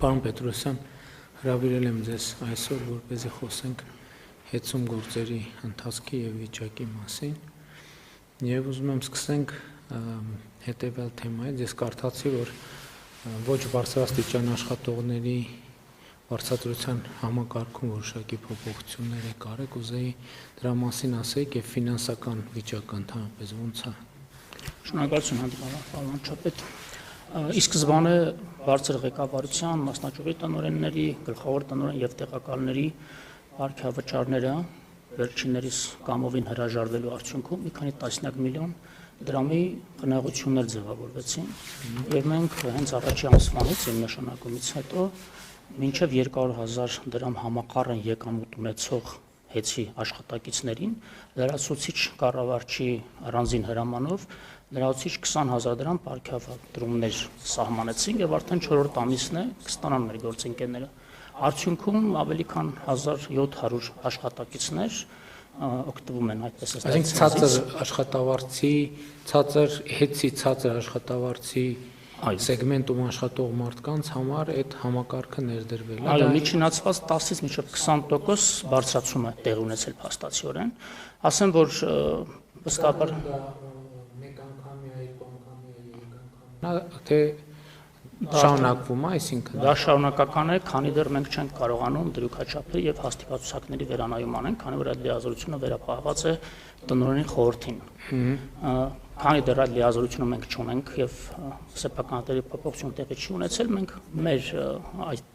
Պարոն Պետրոսյան, հրավիրել եմ ձեզ այսօր, որպեսզի խոսենք հետցում գործերի ընթացքի եւ վիճակի մասին։ Եվ ուզում եմ սկսենք հետեւյալ թեմայից։ Ես կարդացի, որ ոչ բարձրաստիճան աշխատողների վարձատրության համակարգում որոշակի փոփոխություններ եք արել, կուզեի դրա մասին ասեք եւ ֆինանսական վիճակը ընդհանրապես ո՞նց է։ Շնորհակալություն հանդիպման Չապետ։ Ի սկզբանե բարձր ղեկավարության, մասնաճյուղի տնօրենների, գլխավոր տնօրեն եւ տեղակալների վարկավճարները վերջիններիս կամովին հրաժարվելու արդյունքում մի քանի տասնյակ միլիոն դրամի խնայողություններ ձևավորվեցին եւ մենք հենց առաջի ամսվանից իմ նշանակումից հետո մինչև 200,000 դրամ համակառն եկամուտ ունեցող հետցի աշխատակիցներին լրացուցիչ կառավարչի առանձին հրամանով լրացուցիչ 20,000 դրամ պարգևատրումներ սահմանեցին եւ արդեն 4-րդ ամիսն է կստանան մեր գործընկերները։ Արդյունքում ավելի քան 1700 աշխատակիցներ օգտվում են այդպես ասած։ Այսինքն ցածր աշխատավարձի, ցածր հետցի ցածր աշխատավարձի սեգմենտում աշխատող մարդկանց համար այդ համակարգը ներդրվել է։ Այո, միջինացված 10-ից մինչև 20% բարձրացում է տեղ ունեցել փաստացիորեն։ Ասեմ, որ վստահաբար մեկ անգամյա, երկու անգամյա, թե շարունակվում է, այսինքն դա շարունակական է, քանի դեռ մենք չենք կարողանում դրույքաչափի եւ հաստիքացուցակների վերանայում անենք, քանի որ այդ լիազորությունը վերապահված է տնօրենի խորհրդին։ Քանի դեռ այդ լիազորությունը մենք չունենք եւ սեփականատերի փոփոխություն տեղի չի ունեցել, մենք մեր այդ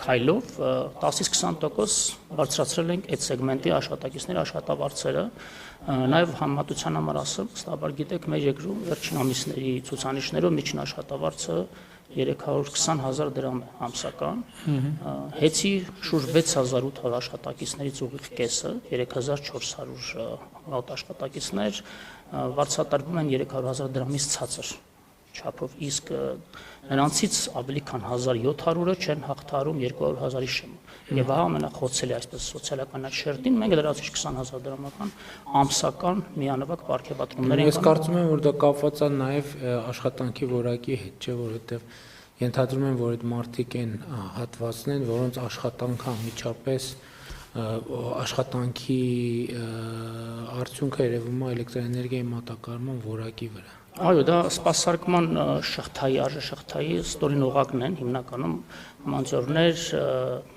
քայլով 10-ից 20% բարձրացրել ենք այդ սեգմենտի աշխատակիցների աշխատավարձերը, նաեւ համեմատության համար ասեմ, վստահաբար գիտեք, մեր երկրում վերջին ամիսների ցուցանիշներով միջին աշխատավարձը 320,000 դրամ է ամսական, հետցի շուրջ 6,800 աշխատակիցներից ուղիղ կեսը, 3,400 մոտ աշխատակիցներ վարձատրվում են 300,000 դրամից ցածր չափով, իսկ նրանցից ավելի քան 1,700-ը չեն հաղթահարում 200,000-ի շեմը։ Եվ ահա ամենախոցելի այսպես սոցիալական շերտին մենք լրացուցիչ 20,000 դրամական ամսական միանվագ պարգևատրումներ ենք։ Ես կարծում եմ, որ դա կապված է նաև աշխատանքի որակի հետ, չէ՞, որովհետև ենթադրում եմ, որ այդ մարդիկ են հատվածն են, որոնց աշխատանքը անմիջապես աշխատանքի արդյունքը երևում է էլեկտրաէներգիայի մատակարարման որակի վրա։ Այո, դա սպասարկման շղթայի, արժեշղթայի ստորին օղակն են, հիմնականում մանձորներ,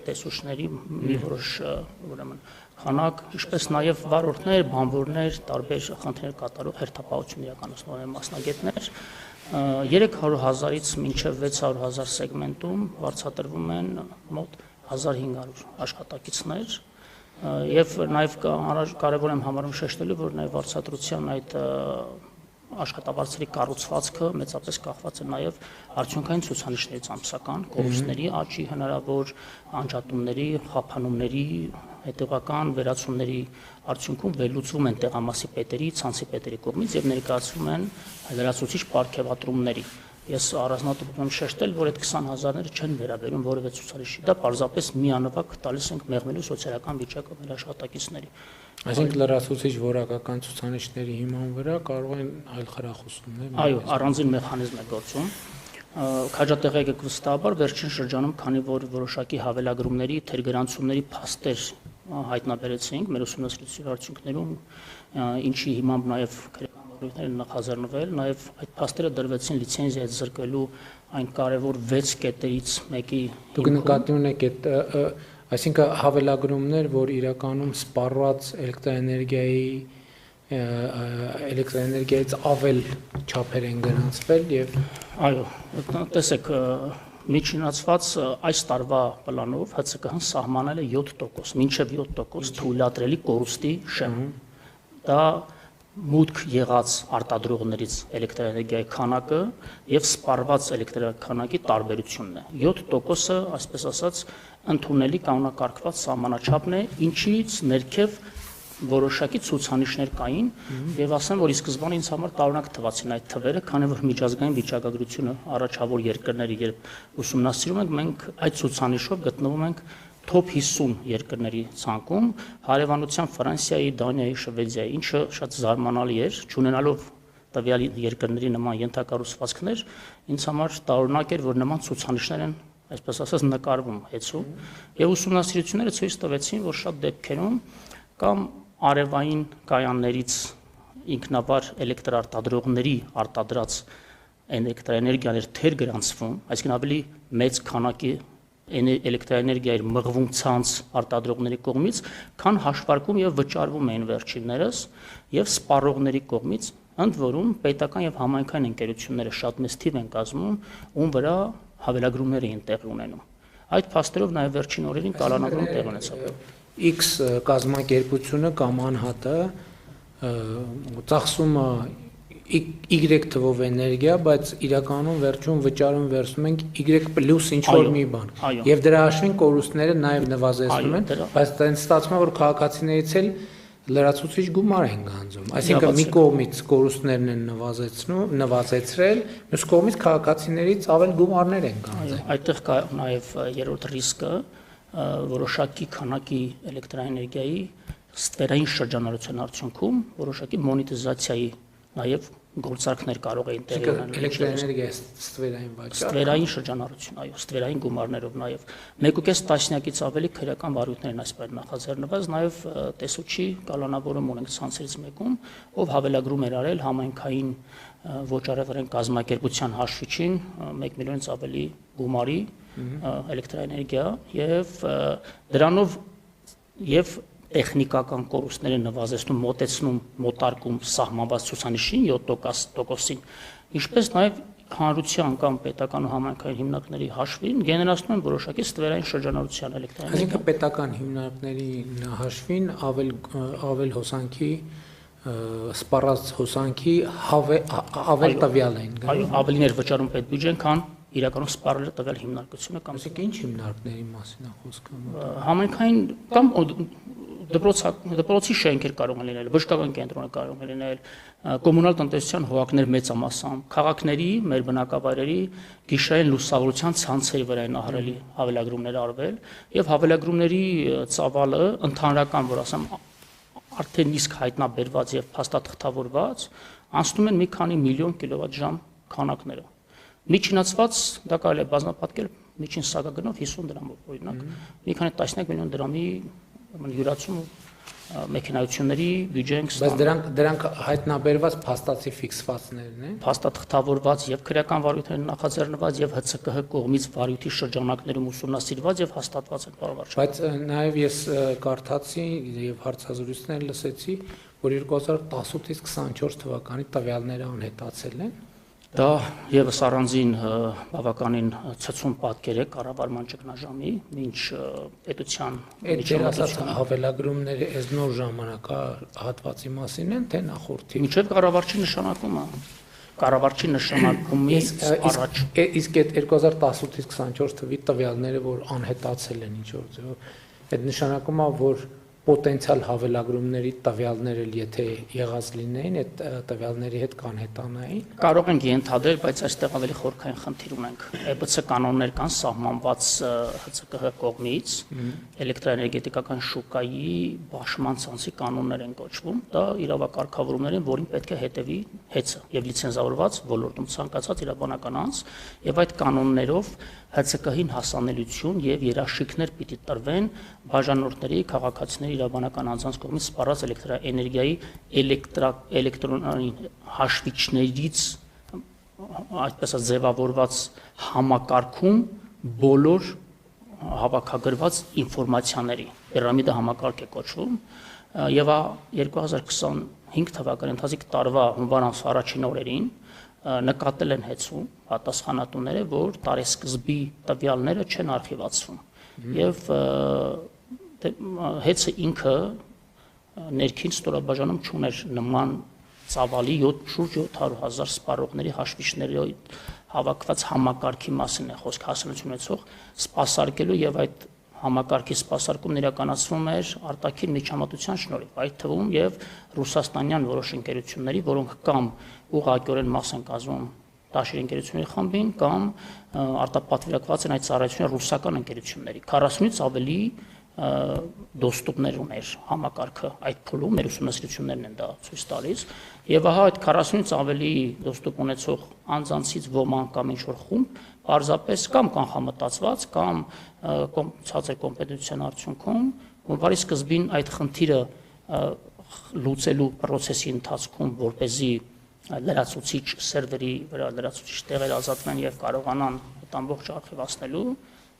տեսուչների մի որոշ ուրեմն քանակ, ինչպես նաև վարորդներ, բանվորներ, տարբեր խնդիրներ կատարող հերթապահություն իրականացնող մասնագետներ 300,000-ից մինչև 600,000 սեգմենտում վարձատրվում են մոտ 1500 աշխատակիցներ եւ նաեւ կարեւոր եմ համարում շեշտելու, որ նաեւ վարձատրության այդ աշխատավարձերի կառուցվածքը մեծապես կախված է նաև արդյունքային ցուցանիշներից ամսական, կորուստների աճի հնարավոր, անջատումների, խափանումների, հետևական վերացումների արդյունքում վերլուծվում են տեղամասի պետերի, ցանցի պետերի կողմից եւ ներկայացվում են լրացուցիչ պարգևատրումների։ Ես առանձնատուփ եմ շեշտել, որ այդ 20,000-ները չեն վերաբերում որևէ ցուցանիշի, դա պարզապես միանվագ տալիս ենք մեղմելու սոցիալական վիճակը մեր աշխատակիցների։ Այսինքն լրացուցիչ որակական ցուցանիշների հիման վրա կարող են այլ խրախուսումներ։ Այո, առանձին մեխանիզմ է գործում։ Քաջատեղյակ եք վստահաբար վերջին շրջանում, քանի որ որոշակի հավելագրումների, թերգրանցումների փաստեր հայտնաբերեցինք մեր ուսումնասիրության արդյունքներում, ինչի հիմամբ նաև քրեականորոշումներ նախաձեռնվել, նաև այդ փաստերը դրվեցին լիցենզիայից զրկելու այն կարևոր 6 կետերից մեկի։ Դուք նկատի ունեք այդ այսինքն հավելագրումներ, որ իրականում սպառված էլեկտրաէներգիայից ավել չափեր են գրանցվել եւ այո, տեսեք, միջինացված այս տարվա պլանով ՀՑԿ-ն սահմանել է 7%, մինչև 7% թույլատրելի կորուստի շեմ։ Դա մուտք եղած արտադրողներից էլեկտրաէներգիայի քանակը եւ սպառված էլեկտրաքանակի տարբերությունն է։ 7%-ը, այսպես ասած, ընդունելի կանոնակարգված սահմանաչափն է, ինչից ներքև որոշակի ցուցանիշներ կային եւ ասեմ, որ ի սկզբանե ինձ համար տարօրինակ թվացին այդ թվերը, քանի որ միջազգային վիճակագրությունը առաջավոր երկրների երբ ուսումնասիրում ենք, մենք այդ ցուցանիշով գտնվում ենք top 50 երկրների ցանկում, հարևանության Ֆրանսիայի, Դանիայի, Շվեդիայի, ինչը շատ զարմանալի էր, չունենալով տվյալ երկրների նման ենթակառուցվածքներ, ինձ համար տարօրինակ էր, որ նման ցուցանիշներ են այսպես ասած նկարվում հեծում, եւ ուսումնասիրությունները ցույց տվեցին, որ շատ դեպքերում կամ արևային կայաններից ինքնաբար էլեկտրարտադրողների արտադրած էլեկտրաէներգիան էր թեր գրանցվում, այսինքն ավելի մեծ քանակի էլեկտրաէներգիա էր մղվում ցանց արտադրողների կողմից, քան հաշվարկում եւ վճարվում էին վերջիններս եւ սպառողների կողմից, ընդ որում պետական եւ համայնքային ընկերությունները շատ մեծ թիվ են կազմում, ում վրա հավելագրումներ էին տեղի ունենում։ Այդ փաստերով նաեւ վերջին օրերին կալանավորում տեղ ունեցավ։ X կազմակերպությունը կամ անհատը ծախսում Y թվով էներգիա, բայց իրականում վերջում վճարում վերցնում ենք Y պլյուս ինչ-որ մի բան։ Եվ դրա հաշվին կորուստները նաև նվազեցնում են, բայց այդտեղ ստացվում է, որ քաղաքացիներից էլ լրացուցիչ գումար են գանձում։ Այսինքն մի կողմից կորուստներն են նվազեցրել, մյուս կողմից քաղաքացիներից ավել գումարներ են գանձել։ Այդտեղ կա նաև երրորդ ռիսկը, որոշակի քանակի էլեկտրաէներգիայի ստվերային շրջանառության արդյունքում որոշակի մոնետիզացիայի նաև գործարքներ կարող էին տեղի ունենալ։ Էլեկտրաէներգիա ստվերային վաճառք։ Ստվերային շրջանառություն, այո, ստվերային գումարներով նաև 1.5 տասնյակից ավելի քրեական վարույթներ են այսպես նախաձեռնված, նաև տեսուչի կալանավորում ունենք ցանցերից մեկում, ով հավելագրում էր արել համայնքային ոչարևրեն կազմակերպության հաշվիչին 1 միլիոնից ավելի գումարի էլեկտրաէներգիա եւ դրանով եւ տեխնիկական կորուստները նվազեցնում, մոտեցնում, մոտարկում սահմանված ցուցանիշին 7%-ին, ինչպես նաև հանրության կամ պետական ու համայնքային հիմնարկների հաշվին գեներացնում են որոշակի ստվերային շրջանառության էլեկտրաէներգիա։ Այսինքն պետական հիմնարկների հաշվին ավել հոսանքի սպառած հոսանքի ավել տվյալ են գնում։ Այո, ավելին էր վճարում պետբյուջեն, քան իրականում սպառել է տվյալ հիմնարկությունը կամ Այսինքն ինչ հիմնարկների մասին է խոսքը։ Համայնքային կամ դպրոցի շենքեր կարող են լինել, բժշկական կենտրոնը կարող է լինել, կոմունալ տնտեսության հողակներ մեծամասամբ, քաղաքների, մեր բնակավայրերի գիշերային լուսավորության ցանցերի վրա են ահռելի հավելագրումներ արվել եւ հավելագրումների ծավալը ընդհանրական, որ ասեմ, արդեն իսկ հայտնաբերված եւ փաստաթղթավորված անցնում են մի քանի միլիոն կիլովատ-ժամ քանակները։ Միջինացված դա կարելի է բազմապատկել միջին սակագնով 50 դրամով օրինակ, մի քանի տասնյակ միլիոն դրամի յուրացում մեքենայությունների բյուջե ենք ստանում։ Բայց դրանք հայտնաբերված փաստացի ֆիքսվածներն են։ Փաստաթղթավորված եւ քրեական վարույթներ նախաձեռնված եւ ՀՑԿՀ կողմից վարույթի շրջանակներում ուսումնասիրված եւ հաստատված են, պարոն վարչապետ։ Բայց նաեւ ես կարդացի եւ հարցազրույցներ լսեցի, որ 2018-ից 24 թվականի տվյալները անհետացել են։ Դա եւս առանձին բավականին ցցուն պատկեր է կառավարման ճգնաժամի, ինչ պետության միջամտության հավելագրումները այս նոր ժամանակահատվածի մասին են, թե նախորդի։ Մինչև կառավարչի նշանակումը, կառավարչի նշանակումից առաջ։ Իսկ այդ 2018-ից 24 թվականի տվյալները, որ անհետացել են ինչ-որ ձևով, այդ նշանակում է, որ պոտենցիալ հավելագրումների տվյալները եթե եղած լինեին, այդ տվյալների հետ կանհետանային։ Կարող ենք ենթադրել, բայց այստեղ ավելի խորքային խնդիր ունենք։ ԵԲՑ կանոններ կան սահմանված ՀՑԿՀ կողմից, էլեկտրաէներգետիկական շուկայի բաշխման ցանցի կանոններ են կոչվում։ Դա իրավակարգավորումներ են, որին պետք է հետևի ՀԵՑ-ը եւ լիցենզավորված ոլորտում ցանկացած իրավաբանական անձ, եւ այդ կանոններով ՀՑԿՀ-ին հասանելիություն եւ երաշխիքներ պիտի տրվեն բաժանորդների, քաղաքացիների իրավաբանական անձանց կողմից սպառած էլեկտրաէներգիայի էլեկտրոնային հաշվիչներից այդպես ձևավորված համակարգում բոլոր հավաքագրված ինֆորմացիաների պիրամիդա համակարգ է կոչվում եւ 2025 թվականի ընթացիկ տարվա հունվար ամսվա առաջին օրերին նկատել են ՀԵՑ-ում պատասխանատուները, որ տարեսկզբի տվյալները չեն արխիվացվում եւ ՀԵՑ-ը ինքը ներքին ստորաբաժանում չուներ նման ծավալի շուրջ 700,000 սպառողների հաշվիչների հավաքված համակարգի մասին է խոսք հասունություն ունեցող սպասարկելու եւ այդ համակարգի սպասարկումն իրականացվում էր արտաքին միջամտության շնորհիվ, այդ թվում եւ ռուսաստանյան որոշ ընկերությունների, որոնք կամ ուղղակիորեն մաս են կազմում Դաշինի ընկերությունների խմբին կամ արտապատվիրակված են այդ ծառայությունը ռուսական ընկերությունների 40-ից ավելի դոստուպներ ուներ համակարգը այդ փուլում մեր ուսումնասիրություններն են դա ցույց տալիս եւ ահա այդ 40-ից ավելի դոստուպ ունեցող անձանցից ոմանք կամ ինչ որ խումբ պարզապես կամ կանխամտածված կամ ցածր կոմպետենտության արդյունքում հունվարի սկզբին այդ խնդիրը լուծելու process-ի ընթացքում որպեսզի լրացուցիչ սերվերի վրա լրացուցիչ տեղեր ազատվեն եւ կարողանան այդ ամբողջ արխիվացնելու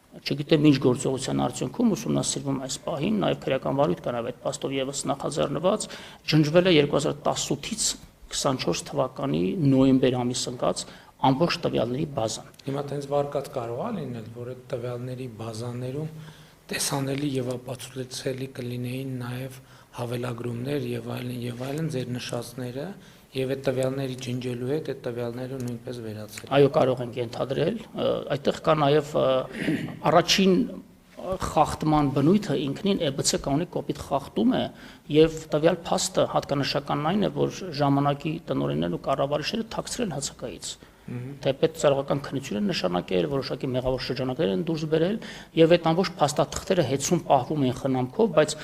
չգիտեմ ինչ գործողության արդյունքում ուսումնասիրվում այս պահին նաև քրեական վարույթ կանավ այդ փաստով եւս նախաձեռնված ջնջվել է 2018-ից 24 թվականի նոյեմբեր ամիս ընկած ամբողջ տվյալների բազան։ Հիմա տենց վարկած կարող է լինել, որ այդ տվյալների բազաներում տեսանելի եւ ապացուցելի կլինեին նաև հավելագրումներ եւ այլն ձեր նշածները եւ այդ տվյալների ջնջելու հետ այդ տվյալները նույնպես վերացել։ Այո, կարող ենք ենթադրել, այդտեղ կա նաև առաջին խախտման բնույթը ինքնին EBC կանոնի կոպիտ խախտում է եւ տվյալ փաստը հատկանշականն այն է, որ ժամանակի տնօրեններն ու կառավարիչները թաքցրել ՀՑԿ-ից։ Թեպետ ծառայական քննություն են նշանակել, որոշակի մեղավոր շրջանակներ են դուրս բերել եւ այդ ամբողջ փաստաթղթերը հետցում պահվում են խնամքով, բայց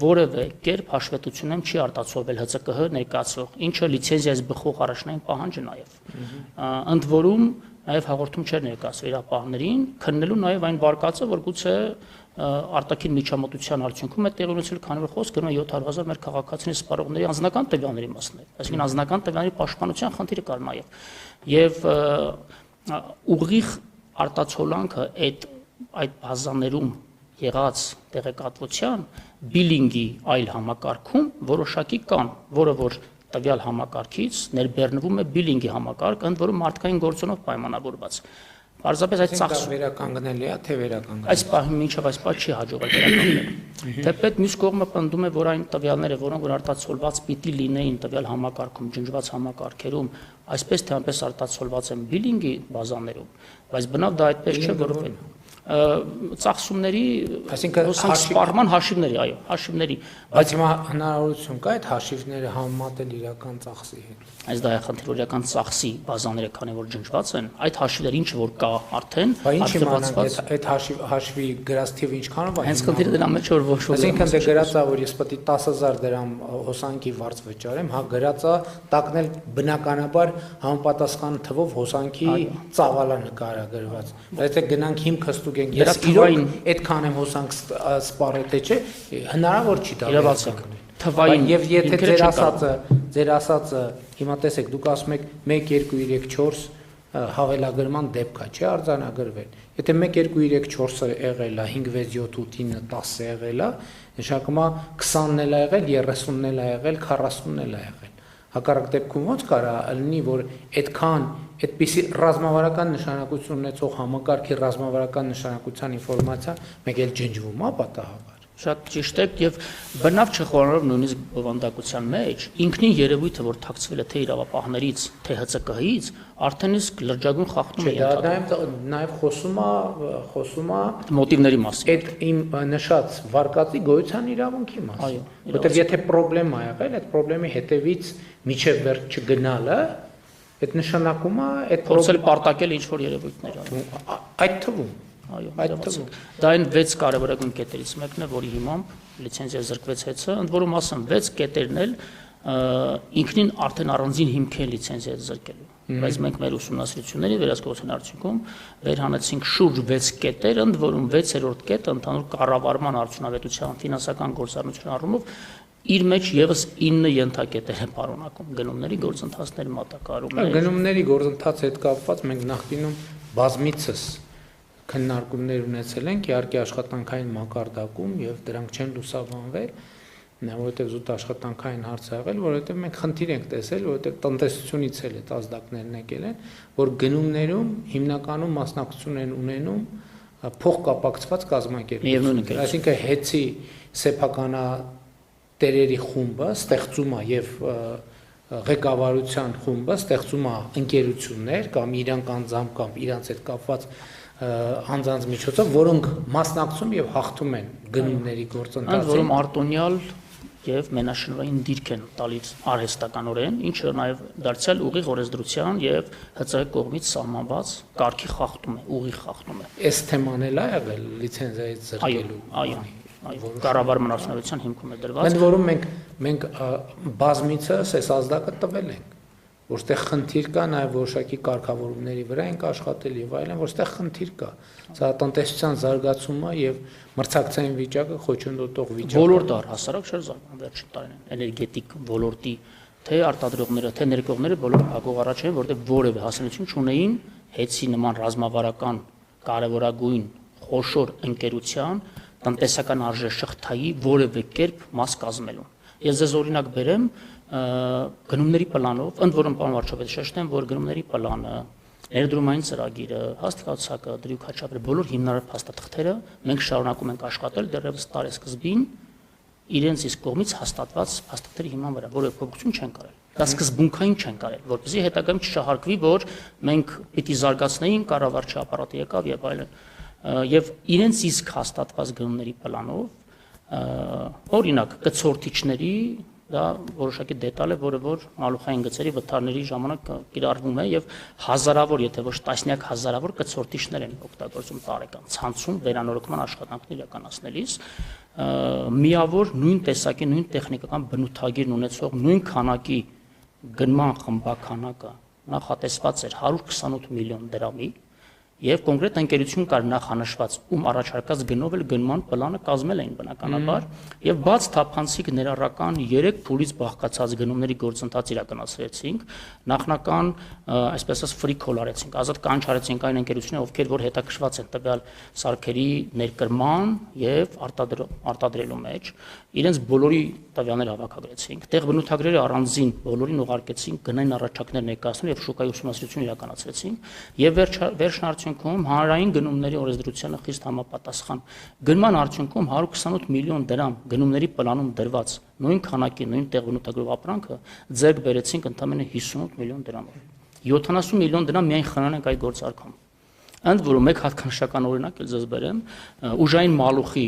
որևէ կերպ հաշվետվությունում չի արտացոլվել ՀՑԿ ներկայացվող, ինչը լիցենզիայից բխող առաջնային պահանջ է նաեւ։ Ընդ որում նաև հաղորդում չէր ներկայացվել իրապահներին, քննելու նաև այն վարկածը, որ գուցե արտաքին միջամտության արդյունքում է տեղի ունեցել, քանի որ խոսք գնում է 700,000 մեր քաղաքացիների սպառողների անձնական տվյալների մասին, այսինքն անձնական տվյալների պաշտպանության խնդիրը կար նաև։ Եվ ուղիղ արտացոլանքը այդ բազաներում եղած տեղեկատվության բիլինգի այլ համակարգում որոշակի կան, որը որ տվյալ համակարգից ներբեռնվում է բիլինգի համակարգ, ընդ որում մարդկային գործոնով պայմանավորված։ Պարզապես այդ ծախսը վերականգնելի է, թե վերականգնելի։ Այս պահին մինչև այս պահ չի հաջողվել վերականգնել։ Թեպետ մյուս կողմը պնդում է, որ այն տվյալները, որոնք որ արտացոլված պիտի լինեին տվյալ համակարգում, ջնջված համակարգերում, այսպես թե այնպես արտացոլված են բիլինգի բազաներում, բայց բնավ դա այդպես չէ, որովհետեւ ծախսումների, այսինքն սպառման հաշիվների, այո, հաշիվների, բայց հիմա հնարավորություն կա այդ հաշիվները համեմատել իրական ծախսի հետ։ Այս դա է խնդիր, որ իրական ծախսի բազաները քանի որ ջնջված են, այդ հաշիվները ինչ որ կա արդեն, արտադրված, այդ հաշվի գրած թիվը ինչքանով է։ Հենց խնդիրը դրա մեջ որ ոչ ոք։ Այսինքն դե գրած է, որ ես պետք է 10,000 դրամ հոսանքի վարձ վճարեմ, հա գրած է, տակնել բնականաբար համապատասխան թվով հոսանքի ծավալը նկարագրված։ Բայց եթե գնանք հիմք հստուկենք, ես իրոք այդքան եմ հոսանք սպառել թե չէ, հնարավոր չի դա։ Իրավացիորեն թվային եւ եթե ձեր ասածը հիմա տեսեք դուք ասում եք 1 2 3 4 հավելագրման դեպք է, չի արձանագրվել։ Եթե 1 2 3 4-ը եղել է 5 6 7 8 9 10-ը եղել է, նշանակում է 20-ն էլ է եղել, 30-ն էլ է եղել, 40-ն էլ է եղել։ Հակառակ դեպքում ոնց կարա լինի, որ այդքան այդպիսի ռազմավարական նշանակություն ունեցող համակարգի ռազմավարական նշանակության ինֆորմացիա մեկ էլ ջնջվում է պատահաբար։ Շատ ճիշտ եք եւ բնավ չխորանալով նույնիսկ բովանդակության մեջ ինքնին երևույթը որ թաքցվել է թե իրավապահներից թե ՀՑԿ-ից արդեն իսկ լրջագույն խախտում է ենթադրվում։ Դա նաեւ խոսում է մոտիվների մասին։ Այդ իմ նշած վարկածի գոյության իրավունքի մասին։ Այո, որտեղ եթե խնդրեմ ա եղել, այդ խնդրեմի հետևից միջև վերջ չգնալը այդ նշանակում է այդ փորձել պարտակել ինչ որ երևույթներ այդ թվում։ Այո, դա այն 6 կարևորագույն կետերից մեկն է, որի հիմամբ լիցենզիա զրկվեց ՀՑ, ընդ որում ասեմ 6 կետերն էլ ինքնին արդեն առանձին հիմք են լիցենզիա զրկելու։ Բայց մենք մեր ուսումնասիրությունների վերահսկողության արդյունքում վերհանեցինք շուրջ 6 կետեր, ընդ որում 6-րդ կետը ընդհանուր կառավարման արդյունավետության ֆինանսական գործառնության առումով իր մեջ եւս 9 ենթակետեր են պարունակում գնումների գործընթացների մատակարարումներ։ Գնումների գործընթացի հետ կապված մենք նախկինում բազմիցս քննարկումներ ունեցել ենք իհարկե աշխատանքային մակարդակում եւ դրանք չեն լուսաբանվել, որովհետեւ զուտ աշխատանքային հարց ա եղել, որովհետեւ մենք խնդիր ենք տեսել, որովհետեւ տնտեսությունից էլ այդ ազդակներն եկել են, որ գնումներում հիմնականում մասնակցություն են ունենում փոխկապակցված կազմակերպություններ, այսինքն հեծի սեփականատերերի խումբը ստեղծում է եւ ղեկավարության խումբը ստեղծում է ընկերություններ կամ իրանք անձամբ կամ իրանց հետ կապված անձանց միջոցով, որոնք մասնակցում եւ հաղթում են գնումների գործընթացին, որում արտոնյալ եւ մենաշնորհային դիրք են տալիս արհեստականորեն, ինչը նաեւ դարձյալ ուղիղ օրենսդրության եւ ՀՑ կողմից սահմանված կարգի խախտում է, ուղիղ խախտում է։ Այս թեման էլ ա եղել լիցենզիայից զրկելու։ Այո, կառավարման արդյունավետության հիմքում է դրված։ Ընդ որում մենք բազմիցս այս ազդակը տվել ենք, որտեղ խնդիր կա, նաև որոշակի կարգավորումների վրա ենք աշխատել եւ այլն, որտեղ խնդիր կա։ Սա տնտեսության զարգացումը եւ մրցակցային վիճակը խոչընդոտող վիճակ։ Ոլորտը հասարակ չէր զարգանում վերջին տարիներին, էներգետիկ ոլորտի թե արտադրողները, թե ներկողները բոլորը փակող առաջ են, որտեղ որևէ հասարակություն չունեին հեծի նման ռազմավարական կարևորագույն խոշոր ընկերության տնտեսական արժեշղթայի որևէ կերպ մաս կազմելու։ Ես ձեզ օրինակ բերեմ գնումների պլանով, ընդ որում պարոն վարչապետ շեշտեմ, որ գնումների պլանը, ներդրումային ծրագիրը, հաստատակցակը, դրույքաչափը, բոլոր հիմնարար փաստաթղթերը մենք շարունակում ենք աշխատել դեռևս տարեսկզբին իրենց իսկ կողմից հաստատված փաստաթղթերի հիման վրա, որը փոփոխություն չեն կարել։ Դա սկզբունքային չեն կարել, որպեսզի հետագայում չշահարկվի, որ մենք պիտի զարգացնեինք, կառավարչի ապարատը եկավ եւ այլն։ Եվ իրենց իսկ հաստատված գնումների պլանով օրինակ կցորդիչների դա որոշակի դետալ է, որը որ մալուխային գծերի վթարների ժամանակ կիրառվում է եւ հազարավոր, եթե ոչ տասնյակ հազարավոր կցորդիչներ են օգտագործում տարեկան ցանցում վերանորոգման աշխատանքներ իրականացնելիս միավոր նույն տեսակի, նույն տեխնիկական բնութագիրն ունեցող նույն քանակի գնման խմբականակը նախատեսված էր 128 միլիոն դրամի եւ կոնկրետ ընկերություն կար նախանշված ում առաջարկած գնով էլ գնման պլանը կազմել էին բնականաբար եւ բաց թափանցիկ ներառական 3 փուլից բաղկացած գնումների գործընթաց իրականացրեցինք նախնական այսպես ասած free call արեցինք ազատ կանչարեցինք այն ընկերությունները ովքեր որ հետաքրքրված են տվյալ սարքերի ներկրման եւ արտադրելու մեջ իրենց բոլորի տվյալները հավաքագրեցինք տեղ բնութագրերը առանձին բոլորին ուղարկեցինք գնային առաջարկներ ներկայացնել եւ շուկայի ուսումնասիրություն իրականացրեցինք եւ վերջնարդյունքում հանրային գնումների օրենսդրությանը խիստ համապատասխան գնման արդյունքում 128 միլիոն դրամ գնումների պլանում դրված նույն քանակի նույն տեղ բնութագրով ապրանքը ձեռք բերեցինք ընդամենը 58 միլիոն դրամով 70 միլիոն դրամ միայն խնան ենք այդ գործարքում ընդ որում մեկ հատկանշական օրինակ էլ ձեզ բերեմ ուժային մալուխի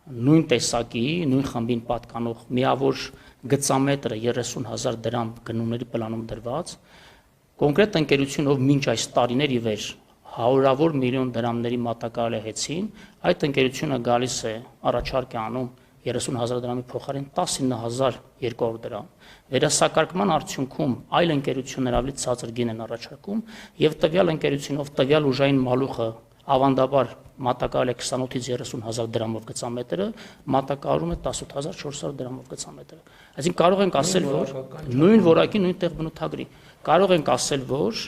նույն տեսակի նույն խմբին պատկանող միավոր գծամետրը 30,000 դրամ գնումների պլանում դրված կոնկրետ ընկերությունով մինչ այս տարիներ ի վեր հարյուրավոր միլիոն դրամների մատակարարել է հեծին այդ ընկերությունը գալիս է առաջարկ է անում 30,000 դրամի փոխարեն 19,200 դրամ վերասակարկման արդյունքում այլ ընկերություններ ավելի ցածր գին են առաջարկում եւ տվյալ ընկերությունով տվյալ ուժային մալուխը ավանդաբար մատակարարել է 28-ից 30,000 դրամով գծամետրը մատակարարում է 18,400 դրամով գծամետրը այսինքն կարող ենք ասել որ նույն որակի նույն տեղ բնութագրի կարող ենք ասել որ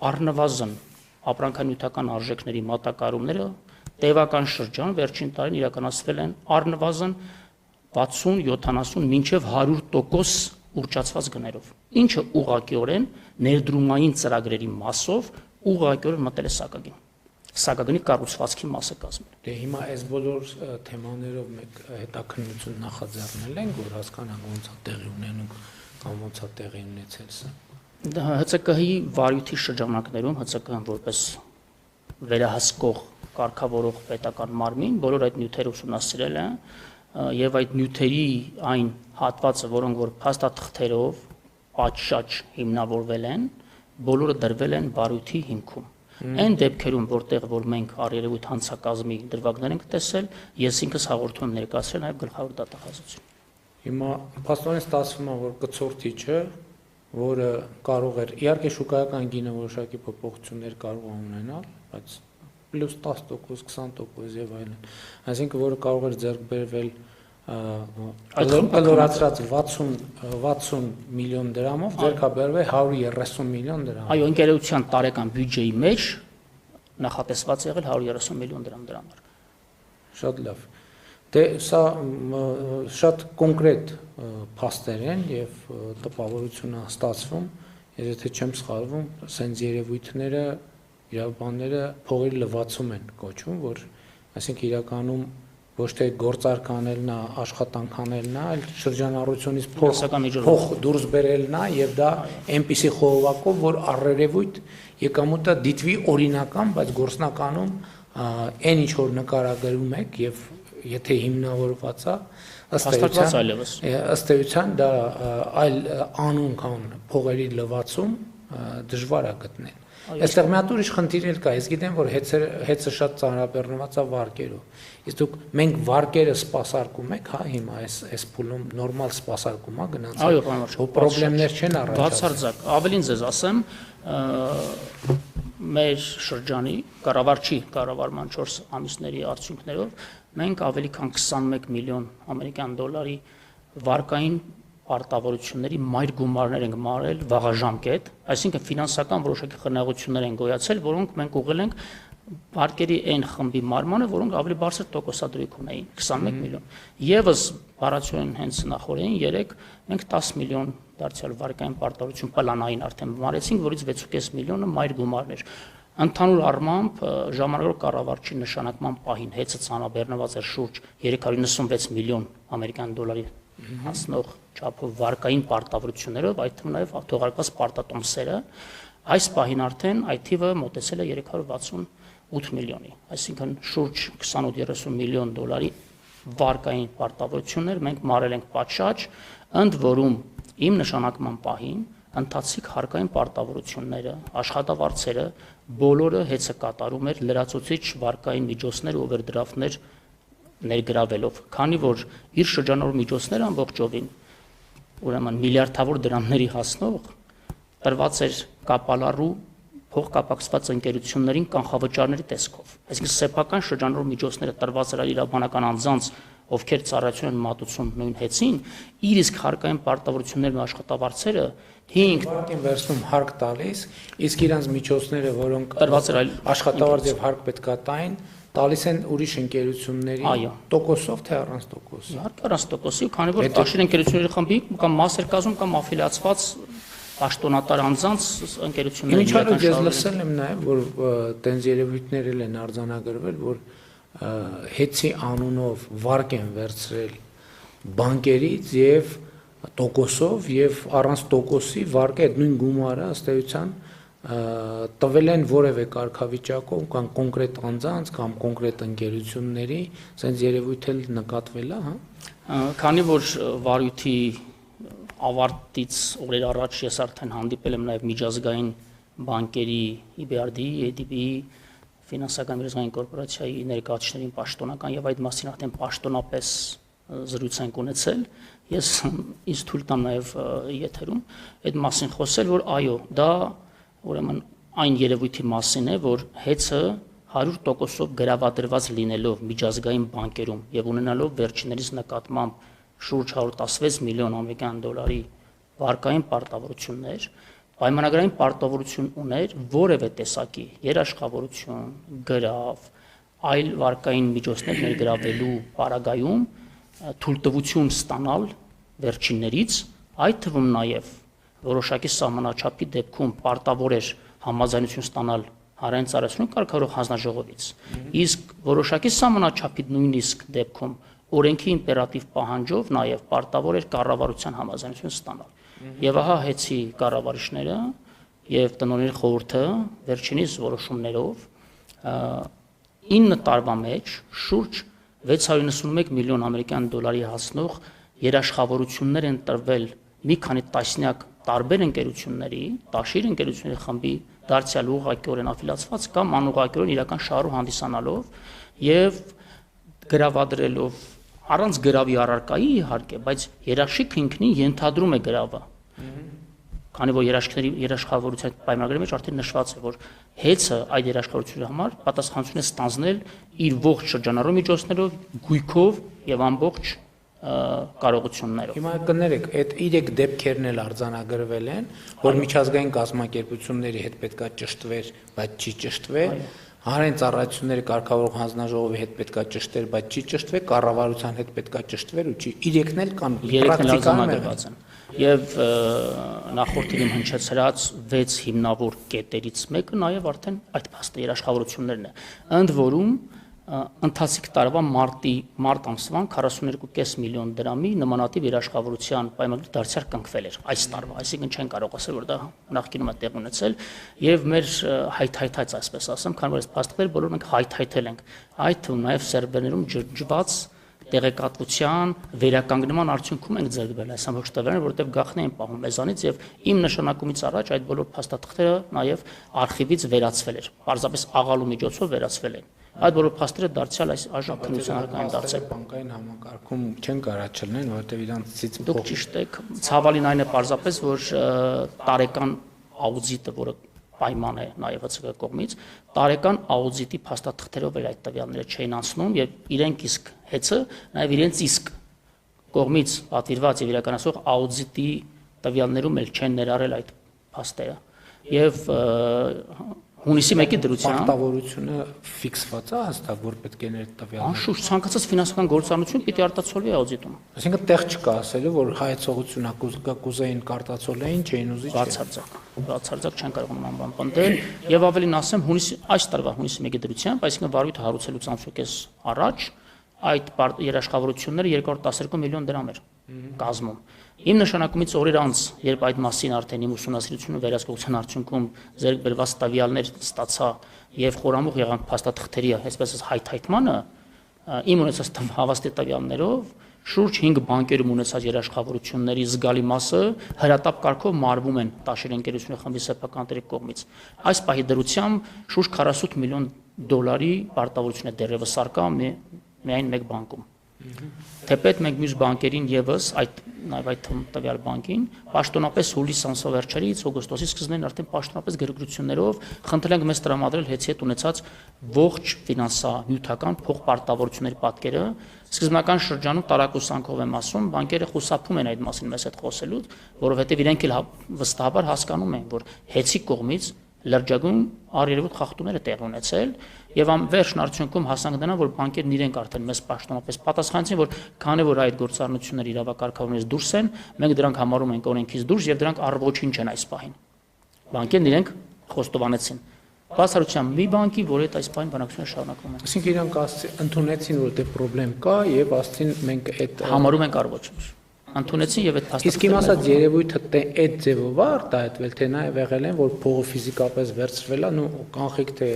առնվազն ապրանքանյութական արժեքների մատակարարումները տևական շրջան վերջին տարին իրականացվել են առնվազն 60-70 մինչև 100% ուռճացված գներով ինչը ուղղակիորեն ներդրումային ծրագրերի մասով ուղղակիորեն մտել է սակագնի կառուցվածքի մասը կազմել։ Դե հիմա այս բոլոր թեմաներով մեկ հետաքննություն նախաձեռնել ենք, որ հասկանանք ոնց է տեղի ունենում կամ ոնց է տեղի ունեցել սա։ ՀՑԿ-ի վարույթի շրջանակներում ՀՑԿ-ն որպես վերահսկող կարգավորող պետական մարմին բոլոր այդ նյութերը ուսումնասիրել են եւ այդ նյութերի այն հատվածը, որոնք որ փաստաթղթերով պատշաճ հիմնավորվել են, բոլորը դրվել են վարույթի հիմքում։ Այն դեպքերում, որտեղ որ մենք առերևույթ հանցակազմի դրվագներ ենք տեսել, ես ինքս հաղորդում եմ ներկայացրել նաև գլխավոր դատախազություն։ Հիմա փաստորեն ստացվում է, որ կցորդիչը, որը կարող էր, իհարկե շուկայական գինը որոշակի փոփոխություններ կարող է ունենալ, բայց պլյուս 10%, 20% եւ այլն։ Այսինքն, որը կարող էր ձեռք բերվել կլորացրած 60 միլիոն դրամով ձեռքաբերվել 130 միլիոն դրամ։ Այո, ընկերության տարեկան բյուջեի մեջ նախատեսված եղել 130 միլիոն դրամ։ Շատ լավ։ Դե սա շատ կոնկրետ փաստեր են եւ տպավորությունը ստացվում, եթե չեմ սխալվում, սենց երևույթները, իրավաբանները փողերի լվացում են կոչվում, որ այսինքն իրականում ոչ թե գործարք անելն է, աշխատանք անելն է, այլ շրջանառությունից փող դուրս բերելն է եւ դա այնպիսի խողովակով, որ առերևույթ եկամուտը դիտվի օրինական, բայց գործնականում այն ինչ որ նկարագրում եք եւ եթե հիմնավորված է ըստ էության դա այլ անուն կան փողերի լվացում դժվար է գտնել։ Այստեղ մի հատ ուրիշ խնդիր էլ կա, ես գիտեմ, որ հեծը շատ ծանրաբեռնված է վարկերով։ Իսկ դուք մենք վարկերը սպասարկում եք, հա, հիմա այս փուլում նորմալ սպասարկում է գնացել։ Այո, պարոն, պրոբլեմներ չեն առաջացել։ Բացարձակ, ավելին ձեզ ասեմ, մեր շրջանի կառավարման 4 ամիսների արդյունքներով մենք ավելի քան 21 միլիոն ամերիկյան դոլարի վարկային պարտավորությունների մայր գումարներ ենք մարել վաղաժամկետ, այսինքն ֆինանսական որոշակի խնայողություններ են գոյացել, որոնք մենք ուղղել ենք վարկերի այն խմբի մարմանը, որոնք ավելի բարձր տոկոսադրույք ունեին, 21 միլիոն։ Եվս բառացիորեն հենց նախորդին 3 մենք 10 միլիոն դարձյալ վարկային պարտավորություն պլանային արդեն մարեցինք, որից 6.5 միլիոնը մայր գումարներ։ Ընդհանուր առմամբ ժամանակավոր կառավարչի նշանակման պահին հեծը ծանրաբեռնված էր շուրջ 396 միլիոն ամերիկյան դոլարի հասնող չափով վարկային պարտավորություններով, այդ թվում նաև թողարկված պարտատոմսերը, այս պահին արդեն այդ թիվը մոտեցել է 368 միլիոնի, այսինքն շուրջ 28-30 միլիոն դոլարի վարկային պարտավորություններ մենք մարել ենք պատշաճ, ընդ որում իմ նշանակման պահին ընթացիկ հարկային պարտավորությունները, աշխատավարձերը բոլորը հեծը կատարում էր լրացուցիչ վարկային միջոցներ ու օվերդրաֆտներ ներգրավելով, քանի որ իր շրջանառու միջոցները ամբողջովին ուրեմն միլիարդավոր դրամների հասնող տրված էր կապալառու փոխկապակցված ընկերություններին կանխավճարների տեսքով։ Այսինքն սեփական շրջանառու միջոցները տրված էր իրավաբանական անձանց, ովքեր ծառայություն են մատուցում նույն հեծին, իր իսկ հարկային պարտավորություններն ու աշխատավարձերը 5 վարկին վերցնում հարկ տալիս, իսկ իրանց միջոցները, որոնք տրված էր աշխատավարձ եւ հարկ պետքա տային, տալիս են ուրիշ ընկերությունների տոկոսով թե առանց տոկոսի։ Իհարկե առանց տոկոսի, քանի որ աշին ընկերությունների խմբի կամ մասեր կազմում կամ աֆիլիացված պաշտոնատար անձանց ընկերությունների։ Ինչու՞ ես լսել եմ նաև, որ տենց երևույթներ են արձանագրվել, որ հեծի անունով վարկ են վերցրել բանկերից եւ տոկոսով եւ առանց տոկոսի վարկը այդ նույն գումարը ըստ էության տվել են որևէ կարգավիճակով կամ կոնկրետ անձանց կամ կոնկրետ ընկերությունների, ասենց երևույթ էլ նկատվել է, հա։ Քանի որ վարույթի ավարտից օրեր առաջ ես արդեն հանդիպել եմ նաև միջազգային բանկերի EBRD, ADB-ի, ֆինանսական միջազգային կորպորացիայի ներկայացուցիչներին պաշտոնական եւ այդ մասին արդեն պաշտոնապես զրույց ենք ունեցել, ես ինձ թույլ տամ նաև եթերում այդ մասին խոսել, որ այո, դա ուրեմն այն երևույթի մասին է, որ հեծը 100%-ով գրավադրված լինելով միջազգային բանկերում եւ ունենալով վերջիններիս նկատմամբ շուրջ 116 միլիոն ամերիկյան դոլարի վարկային պարտավորություններ, պայմանագրային պարտավորություն ուներ որևէ տեսակի երաշխավորություն, գրավ, այլ վարկային միջոցներ ներգրավելու պարագայում թույլտվություն ստանալ վերջիններից, այդ թվում նաև որոշակի սահմանաչափի դեպքում պարտավոր էր համաձայնություն ստանալ հանրային ծառայությունների կարգավորող հանձնաժողովից, իսկ որոշակի սահմանաչափի նույնիսկ դեպքում օրենքի իմպերատիվ պահանջով նաև պարտավոր էր կառավարության համաձայնություն ստանալ։ Եվ ահա հեծի կառավարիչները եւ տնօրենների խորհուրդը վերջինիս որոշումներով 9 տարվա մեջ շուրջ 691 միլիոն ամերիկյան դոլարի հասնող երաշխավորություններ են տրվել մի քանի տասնյակ տարբեր ընկերությունների, տաշիր ընկերությունների խմբի դարձյալ ուղղակիորեն աֆիլիացված կամ անուղղակիորեն իրական շահառու հանդիսանալով եւ գրավադրելով առանց գրավի առարկայի իհարկե, բայց երաշխիքը ինքնին ենթադրում է գրավը։ Քանի որ երաշխավորության պայմանագրի մեջ արդեն նշված է, որ հեծը այդ երաշխավորությունների համար պատասխանատվություն է ստանձնել իր ողջ շրջանառու միջոցներով, գույքով եւ ամբողջ կարողություններով։ Հիմա կներեք, այդ 3 դեպքերն էլ արձանագրվել են, որ միջազգային կազմակերպությունների հետ պետքա ճշտվեր, բայց չի ճշտվել, հանրային ծառայությունների կարգավորող հանձնաժողովի հետ պետքա ճշտվեր, բայց չի ճշտվել, կառավարության հետ պետքա ճշտվել ու չի։ 3-ն էլ կան պրակտիկայում են։ Եվ նախորդին հնչեցրած 6 հիմնավոր կետերից մեկը նաև արդեն այդ փաստը երաշխավորություններն է։ Ընդ որում ընթացիկ տարվա մարտ ամսվան 42.5 միլիոն դրամի նմանատիպ երաշխավորության պայմանագրի դարձյալ կնքվել էր այս տարվա, այսինքն չեն կարող ասել, որ դա նախկինում է տեղ ունեցել եւ մեր հայթայթած, այսպես ասեմ, քանի որ այս փաստեր բոլորը մենք հայթայթել ենք, այդ թվում նաեւ սերվերներում ջրջված տեղեկատվության վերականգնման արդյունքում ենք ձեռք բերել այս ամբողջ տվյալները, որովհետև գաղտնի են պահում մեզանից եւ իմ նշանակումից առաջ այդ բոլոր փաստաթղթերը նաեւ արխիվից վերացվել էր, պարզապես աղալու միջոցով վերացվել են։ Այդ բոլոր փաստերը դարձյալ այս արժանապատվության արկային դարձել։ Բանկային համակարգում չեն կարող չլինեն, որովհետև իրանցից Դուք ճիշտ եք, ցավալին այն է պարզապես, որ տարեկան աուդիտը, որը պայման է նաև ՀՑԿ կողմից, տարեկան աուդիտի փաստաթղթերով էլ այդ տվյալները չէին անցնում եւ իրենք իսկ հեծը նաև իրենց իսկ կողմից պատվիրված եւ իրականացող աուդիտի տվյալներում էլ չեն ներառել այդ փաստերը։ Եվ հունիսի 1-ի դրությամբ պարտավորությունը ֆիքսված է հստակ, որ պետք է ներ տվյալներ։ Անշուշտ ցանկացած ֆինանսական գործառնություն պիտի արտացոլվի աուդիտում։ Այսինքն տեղ չկա ասելու, որ հայեցողությունը կուզեին կարտացոլեին, չէին ուզի։ Բացարձակ չեն կարող նման բան պնդել եւ ավելին ասեմ այս տարվա հունիսի 1-ի դրությամբ, այսինքն վարույթը հարուցելուց ամսուկես առաջ այդ երաշխավորությունները 212 միլիոն դրամ էր կազմում։ Իմ նշանակումից օրեր անց, երբ այդ մասին արդեն իմ ուսումնասիրությունը վերահսկողության արդյունքում ձեռք բերված տվյալներ ստացա եւ խորամուխ եղանք փաստաթղթերի, այսպես ասած հայթայթմանը, իմ ունեցած հավաստի տվյալներով շուրջ 5 բանկերում ունեցած երաշխավորությունների զգալի մասը հրատապ կարգով մարվում են Տաշիր ընկերությունը խմբի սեփականների կողմից։ Այս պահի դրությամբ շուրջ 48 միլիոն դոլարի պարտավորություն է դեռևս արկա միայն մեկ բանկում։ Թեպետ մենք մյուս բանկերին եւս այդ տվյալ բանկին պաշտոնապես հուլիս ամսվա վերջերից օգոստոսի սկզբին արդեն պաշտոնապես գրագրություններով խնդրել ենք մեզ տրամադրել հետի հետ ունեցած ողջ ֆինանսա-նյութական փոխպարտավորությունների պատկերը։ Սկզբնական շրջանում տարակուսանքով եմ ասում, բանկերը խուսափում են այդ մասին մեզ հետ խոսելուց, որովհետեւ իրենք էլ վստահաբար հասկանում են, որ հետի կողմից լրջագույն առերևույթ խախտումները տեղ ունեցել եւ վերջն արդյունքում հասանք դրան, որ բանկերն իրենք արդեն մեզ պաշտոնապես պատասխանեցին, որ քանի որ այդ գործառնությունները իրավակարգավորումից դուրս են, մենք դրանք համարում ենք օրենքից դուրս եւ դրանք առողջին չեն այս պահին։ Բանկերն իրենք խոստովանեցին։ Բացառությամբ մի բանկի, որ այդ այս պահին բանակցությունը շարունակվում է։ Այսինքն իրանք ընդունեցին, որ դե խնդրեմ կա եւ ասցին մենք այդ համարում ենք առողջ։ Ընդունեցին եւ այդ փաստաթղթերը։ Իսկ իմ ասած երևույթը այդ ձևով է արտահայտվել, թե նաեւ եղել են, որ փողը ֆիզիկապես վերցվել է, ու կանխիկ թե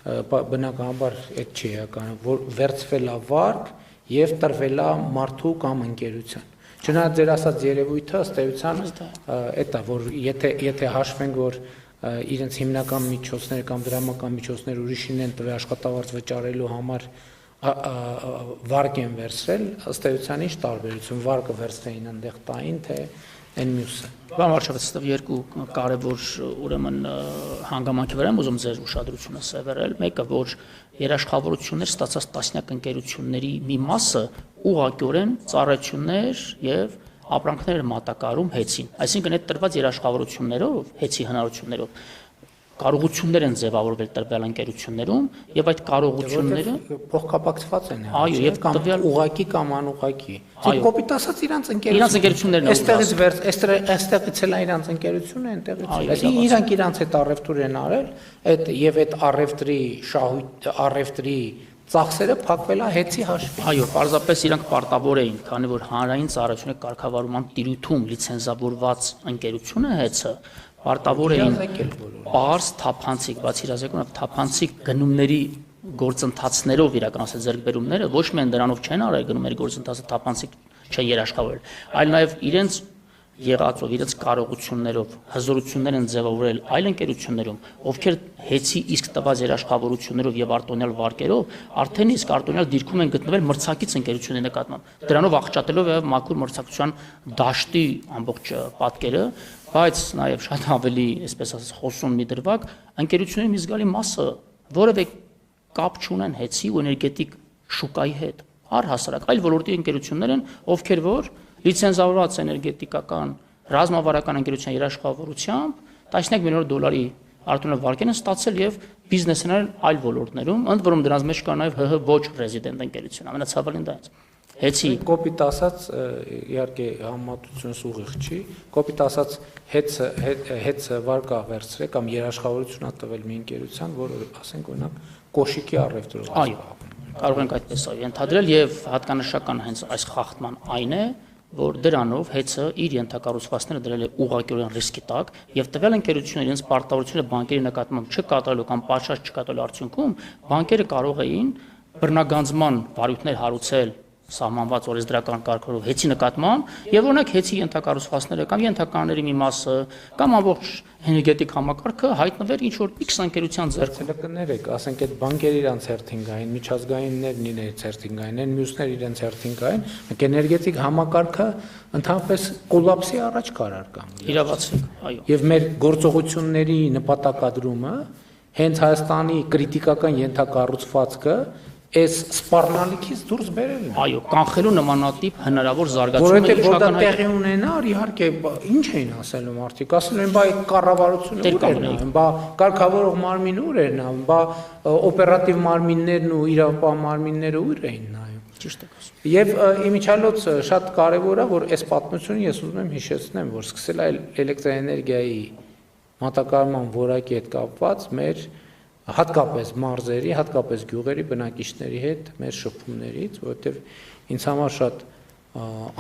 բնականաբար այդ չի եկանը, որ վերցվել է վարկ եւ տրվել է մարդու կամ ընկերության։ Չնայած ձեր ասած երևույթը ըստ էության այդ է, որ եթե հաշվենք, որ իրենց հիմնական միջոցները կամ դրամական միջոցները ուրիշին են տվել աշխատավարձ վճարելու համար վարկ են վերցրել, ըստ էության ինչ տարբերություն վարկը վերցրեին այնտեղ տային, թե այն մյուսը։ Բան վարչապետ, այստեղ երկու կարևոր ուրեմն հանգամանքի վրա եմ ուզում ձեր ուշադրությունը սևեռել։ Մեկը, որ երաշխավորություններ ստացած տասնյակ ընկերությունների մի մասը ուղղակիորեն ծառայություններ եւ ապրանքներ մատակարարում հեծին։ Այսինքն այդ տրված երաշխավորություններով, հեծի հնարավորություններով կարողություններ են ձևավորվել տրվյալ ընկերություններում եւ այդ կարողությունները փոխկապակցված են։ Այո, եւ կամ ուղակի կամ անուղակի։ Կոպիտ ասած իրանց ընկերություններն են։ Այստեղից էլ իրանց ընկերությունը այնտեղից։ Այսինքն իրանք իրանց հետ առևտուր են արել, այդ եւ այդ առևտրի ծախսերը փակվել է հեծի հաշվին։ Այո, պարզապես իրանք պարտավոր էին, քանի որ հանրային ծառայությունը կարգավորման տիրույթում լիցենզավորված ընկերությունը հեծը պարտավոր էին պարզ թափանցիկ, բացի իրազեկումն թափանցիկ գնումների գործընթացներով իրականացնել ձեռքբերումները, ոչ միայն դրանով չեն արել գնումների գործընթացը թափանցիկ չեն երաշխավորել, այլ նաև իրենց եղածով, իրենց կարողություններով հզորություններ են ձևավորել այլ ընկերություններում, ովքեր հեծի իսկ տված երաշխավորություններով եւ արտոնյալ վարկերով արդեն իսկ արտոնյալ դիրքում են գտնվել մրցակից ընկերությունների նկատմամբ, դրանով աղճատելով եւ մաքուր մրցակցության դաշտի ամբողջ պատկերը, բայց նաև շատ ավելի, այսպես ասած, խոսուն մի դրվագ, ընկերությունների մի զգալի մասը որևէ կապ չունեն հեծի ու էներգետիկ շուկայի հետ, առհասարակ այլ ոլորտի ընկերություններ են, ովքեր որ լիցենզավորված էներգետիկական ռազմավարական ընկերության երաշխավորությամբ տասնյակ միլիոն դոլարի արտոնյալ վարկեր են ստացել եւ բիզնեսներ այլ ոլորտներում, ընդ որում դրանց մեջ կա նաև ՀՀ ոչ ռեզիդենտ ընկերություն, ամենացավալին դա է։ Հեծի կոպիտ ասած իհարկե համատությունս ուղիղ չի, կոպիտ ասած հեծը վարկա վերցրել կամ երաշխավորություն տվել մի ընկերության, որ ասենք օրինակ կոշիկի առևտուրով։ Այո, կարող ենք այդպես ենթադրել եւ հատկանշական հենց այս խախտման այն է, որ դրանով հեծը իր ենթակառուցվածքները դրել է ուղղակիորեն ռիսկի տակ եւ տվյալ ընկերությունները իրենց պարտավորությունները բանկերի նկատմամբ չկատարելու կամ պատշաճ չկատարելու արդյունքում բանկերը կարող էին բռնագանձման վարույթներ հարուցել սահմանված օրենսդրական կարգերով հեծի նկատմամբ եւ օրինակ հեծի ենթակառուցվածքները կամ ենթականների մի մասը կամ ամբողջ էներգետիկ համակարգը հայտնվեր ինչ որ X ընկերության ձեռքում։ Կներեք, ասենք այդ բանկերը իրանց հերթինգային, միջազգայիններն իրենց հերթինգային են, մյուսներ իրենց հերթինգային, մենք էներգետիկ համակարգը ընդհանրապես կոլապսի առաջ կարար կանգնել։ Իրավացիք, այո։ Եվ մեր գործողությունների նպատակադրումը հենց Հայաստանի քրիտիկական ենթակառուցվածքը այս սպառնալիքից դուրս բերելն է։ Այո, կանխելու նմանատիպ հնարավոր զարգացումը որովհետև որ դա տեղի ունենար, իհարկե, ինչ էին ասելու մարդիկ, ասել են, բա այդ կառավարությունը ուր էր նայում, բա կարգավորող մարմինը ուր էր նայում, բա օպերատիվ մարմիններն ու իրավապահ մարմինները ուր էին նայում։ Ճիշտ եք ասում։ Եվ իմիջիալոց շատ կարևոր է, որ այս պատմությունը ես ուզում եմ հիշեցնեմ, որ սկսել է էլեկտրաէներգիայի մատակարարման որակի հետ կապված մեր հատկապես մարզերի, հատկապես գյուղերի բնակիչների հետ մեր շփումներից, որովհետև ինձ համար շատ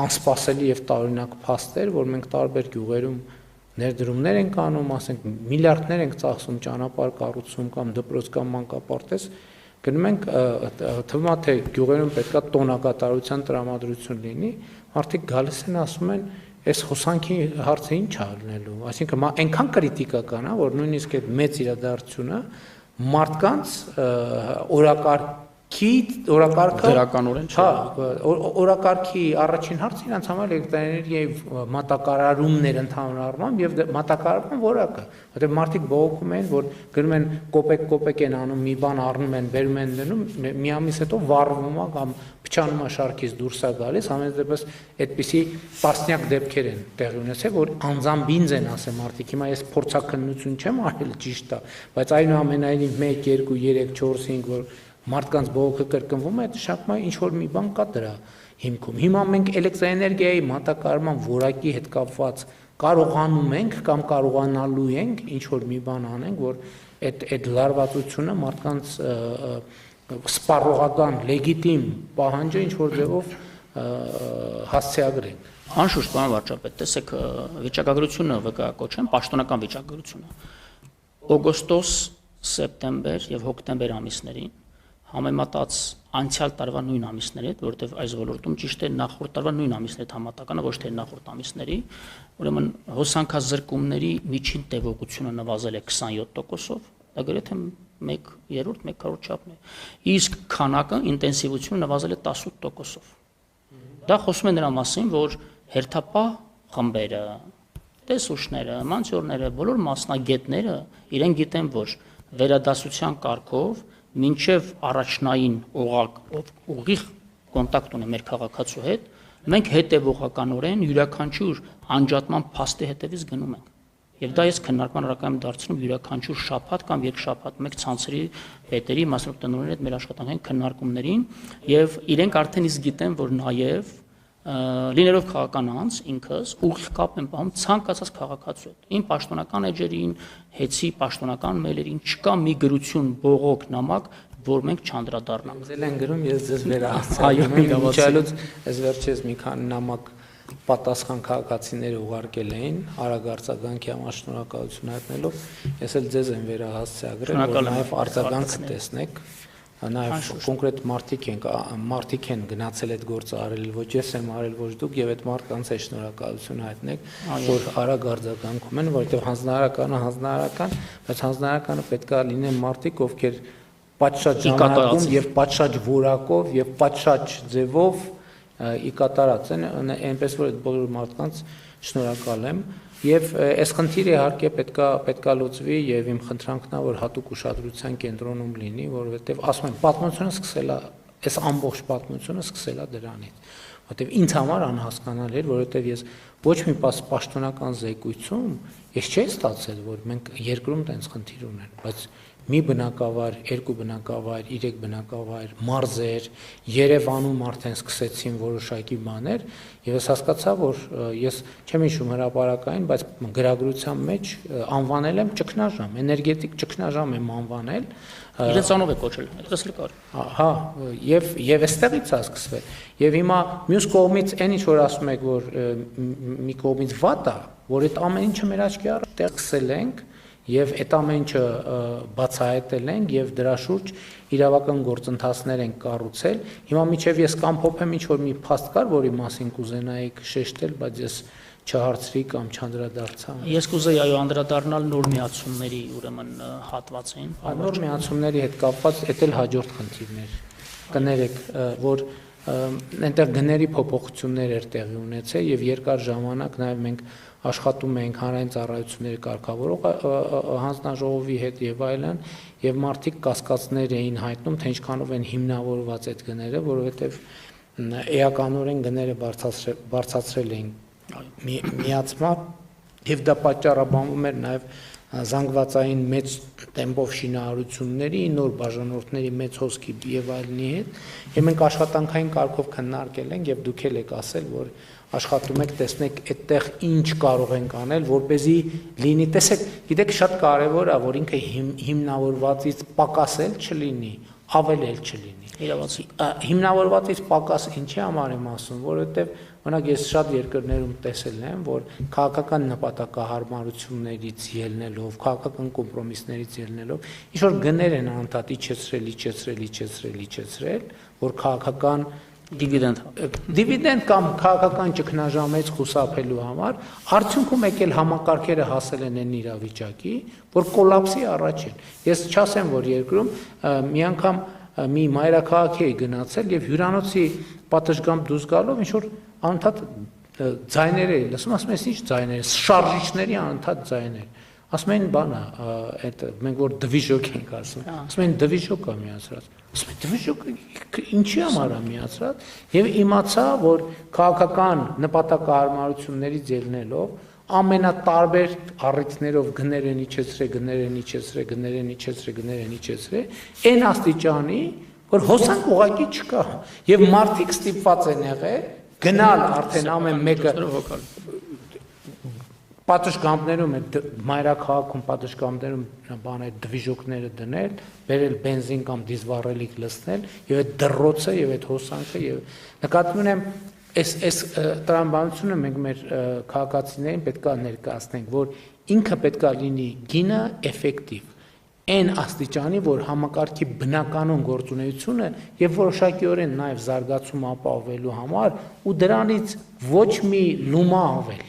անսպասելի եւ տարօրինակ փաստ էր, որ մենք տարբեր գյուղերում ներդրումներ ենք անում, ասենք միլիարդներ ենք ծախսում ճանապարհ կառուցում կամ դպրոց կամ մանկապարտեզ, գնում ենք թվում է թե գյուղերում պետքա տոնակատարության տրամադրություն լինի, մարդիկ գալիս են ասում են այս հոսանքի հարցը ինչ է լինելու, այսինքն այնքան կրիտիկական է, որ նույնիսկ այդ մեծ իրադարձությունը մարդկանց օրակարգը դրականորեն չէ։ Օրակարգի առաջին հարցը իրանց համար էլեկտրաէներգիայի մատակարարումներ ընդհանուր առմամբ եւ մատակարարման որակը, որտեղ մարդիկ բողոքում են, որ գնում են կոպեկ են անում, մի բան առնում են, բերում են դնում, մի ամիս հետո վառվում է կամ փչանում է շարքից դուրս է գալիս, ամենից դեպս այդպիսի տասնյակ դեպքեր են տեղի ունեցել, որ անձամբ են ասել մարդիկ, հիմա ես փորձաքննություն չեմ արել, ճիշտ է, բայց այնուամենայնիվ 1, 2, 3, 4, 5 որ մարդկանց բողոքը կրկնվում է, շակմա ինչ որ մի բան կա դրա հիմքում։ Հիմա մենք էլեկտրաէներգիայի մատակարարման որակի հետ կապված կարողանում ենք կամ կարողանալու ենք ինչ որ մի բան անենք, որ այդ լարվածությունը մարդկանց սպառողական լեգիտիմ պահանջը ինչ որ ձևով հասցեագրենք։ Անշուշտ, պարոն վարչապետ, տեսեք, վիճակագրությունը վկայակոչեմ, պաշտոնական վիճակագրությունը։ Օգոստոս, սեպտեմբեր եւ հոկտեմբեր ամիսներին համեմատած անցյալ տարվա նույն ամիսների հետ, որովհետև այս ոլորտում ճիշտ է նախորդ տարվա նույն ամիսների հետ համատականը, ոչ թե նախորդ ամիսների, ուրեմն հոսանքազրկումների միջին տևողությունը նվազել է 27%-ով, դա գրեթե 1/3, 1/4 չափն է։ Իսկ քանակը, ինտենսիվությունը նվազել է 18%-ով։ Դա խոսում է նրա մասին, որ հերթապահ խմբերը, տեսուչները, մանցորները, բոլոր մասնագետները իրեն գիտեն, որ վերադասության կարգով մինչև առաջնային ուղիղ կոնտակտ ունի մեր քաղաքացու հետ, մենք հետևողականորեն յուրաքանչյուր անջատման փաստի հետևից գնում ենք։ Եվ դա ես քննարկման առարկայում դարձնում յուրաքանչյուր շաբաթ կամ երկշաբաթ մեկ ցանցերի պետերի մասնավոր տնօրենների հետ մեր աշխատանքային քննարկումներին եւ իրենք արդեն իսկ գիտեն, որ նաեւ լինելով քաղաքական անձ ինքս ուղիղ կապ եմ պահում ցանկացած քաղաքացու հետ։ Իմ պաշտոնական էջերին, հեծի պաշտոնական մեյլերին չկա մի գրություն, բողոք, նամակ, որ մենք չանդրադառնանք։ Ձեզ են գրում, ես ձեզ վերահասցնում եմ։ Ինչալուց այս վերջերս մի քանի նամակ պատասխան քաղաքացիները ուղարկել էին արագարձագանքի համար շնորհակալություն հայտնելով, ես էլ ձեզ եմ վերահասցրել, որ նաև արձագանք տեսնեք, նաև կոնկրետ մարդիկ են գնացել այդ գործը արել, ոչ ես եմ արել, ոչ դուք, եւ այդ մարդկանց է շնորհակալություն հայտնեք, որ արագ արձագանքում են, որովհետեւ հանձնարարական, բայց հանձնարարականը պետք է լինեն մարդիկ, ովքեր պատշաճ ժամանակում եւ պատշաճ որակով եւ պատշաճ ձևով ի կատարած են, այնպես որ այդ բոլոր մարդկանց շնորհակալ եմ եւ այս խնդիրը իհարկե պետքա լուծվի եւ իմ խնդրանքն է որ հատուկ ուշադրության կենտրոնում լինի, որովհետեւ ասում եմ պատմությունը սկսել է, այս ամբողջ պատմությունը սկսել է դրանից, որովհետեւ ինձ համար անհասկանալի էր, որովհետեւ ես ոչ մի պաշտոնական զեկույցում ես չէի ստացել, որ մենք երկրում տենց խնդիր ունեն, բայց մի բնակավայր, երկու բնակավայր, 3 բնակավայր, մարզեր, Երևանում արդեն սկսեցին որոշակի բաներ, եւ ես հասկացա, որ ես չեմ հիշում հրապարակային, բայց գրագրության մեջ անվանել եմ ճգնաժամ, էներգետիկ ճգնաժամ եմ անվանել։ Իրենց անով է կոչել, այդպես էլ կար։ Հա, եւ այստեղից է սկսվել։ Եվ հիմա մյուս կողմից այն ինչ որ ասում եք, որ մի կողմից վատ է, որ այդ ամեն ինչը մեր աչքի առաջ տեղսել ենք եւ այդ ամեն ինչը բացահայտել ենք եւ դրա շուրջ իրավական գործընթացներ ենք կառուցել։ Հիմա միջև ես կամփոփեմ ինչ որ մի փաստ կար, որի մասին կուզենայիք շեշտել, բայց ես չհարցրի կամ չանդրադարձա։ Ես կուզեի այո անդրադառնալ նոր միացումների ուրեմն հատվածին։ Նոր միացումների հետ կապված էդ էլ հաջորդ խնդիրներ։ Կներեք, որ այնտեղ գների փոփոխություններ էր տեղի ունեցել եւ երկար ժամանակ նաեւ մենք աշխատում ենք հանրային ծառայությունների կարգավորող հանձնաժողովի հետ եւ այլն եւ մարդիկ կասկածներ էին հայտնում թե ինչքանով են հիմնավորված այդ գները, որովհետեւ էականորեն գները բարձրացրել էին միացմամբ եւ դա պատճառաբանվում էր նաեւ զանգվածային մեծ տեմպով շինարարությունների, նոր բաժանորդների մեծ հոսքի եւ այլնի հետ, եւ մենք աշխատանքային կարգով քննարկել ենք եւ դուք եք ասել, որ աշխատում եք, տեսնեք այդտեղ ինչ կարող ենք անել, որպեսզի լինի, տեսեք, գիտեք, շատ կարեւոր է, որ ինքը հիմնավորվածից պակաս էլ չլինի, ավել էլ չլինի։ Հիմնավորվածից պակաս ինչի համար եմ ասում, որովհետեւ օրինակ ես շատ երկրներում տեսել եմ, որ քաղաքական նպատակահարմարություններից ելնելով, քաղաքական կոմպրոմիսներից ելնելով, ինչ որ գներ են անդադ իջեցրել, որ քաղաքական դիվիդենդ կամ քաղաքական ճգնաժամից խուսափելու համար, արդյունքում եկել համակարգերը հասել են այն իրավիճակի, որ կոլապսի առաջ են։ Ես չասեմ, որ երկրում մի անգամ մի մայրաքաղաք էի գնացել եւ հյուրանոցի պատշգամբ դուրս գալով ինչ որ անընդհատ ձայներ էի լսում, ասում ես ինչ ձայներ, շարժիչների անընդհատ ձայներ։ Ասում են բանա, այդ մենք որ դվիժոկ ենք ասում, ասում են դվիժոկ է միացրած։ Ասում են դվիժոկը ինչի համար է միացրած եւ իմացա, որ քաղաքական նպատակահարմարություններից ելնելով ամենատարբեր առիթներով գներ են իջեցրել, այն աստիճանի, որ հոսանք ուղղակի չկա եւ մարդիկ ստիպված են եղել գնալ արդեն ամեն մեկը պատշգամբներում մայրաքաղաքում պատշգամբներում բաներ դվիժոկները դնել, բերել բենզին կամ դիզվառելիք լցնել եւ այդ դռոցը եւ այդ հոսանքը եւ նկատի ունեմ այս տրամաբանությունը մենք մեր քաղաքացիներին պետք է ներկայացնենք, որ ինքը պետք է լինի գինը էֆեկտիվ այն աստիճանի, որ համակարգի բնականon գործունեությունը եւ որոշակիորեն նաեւ զարգացում ապահովելու համար ու դրանից ոչ մի լումա ավել։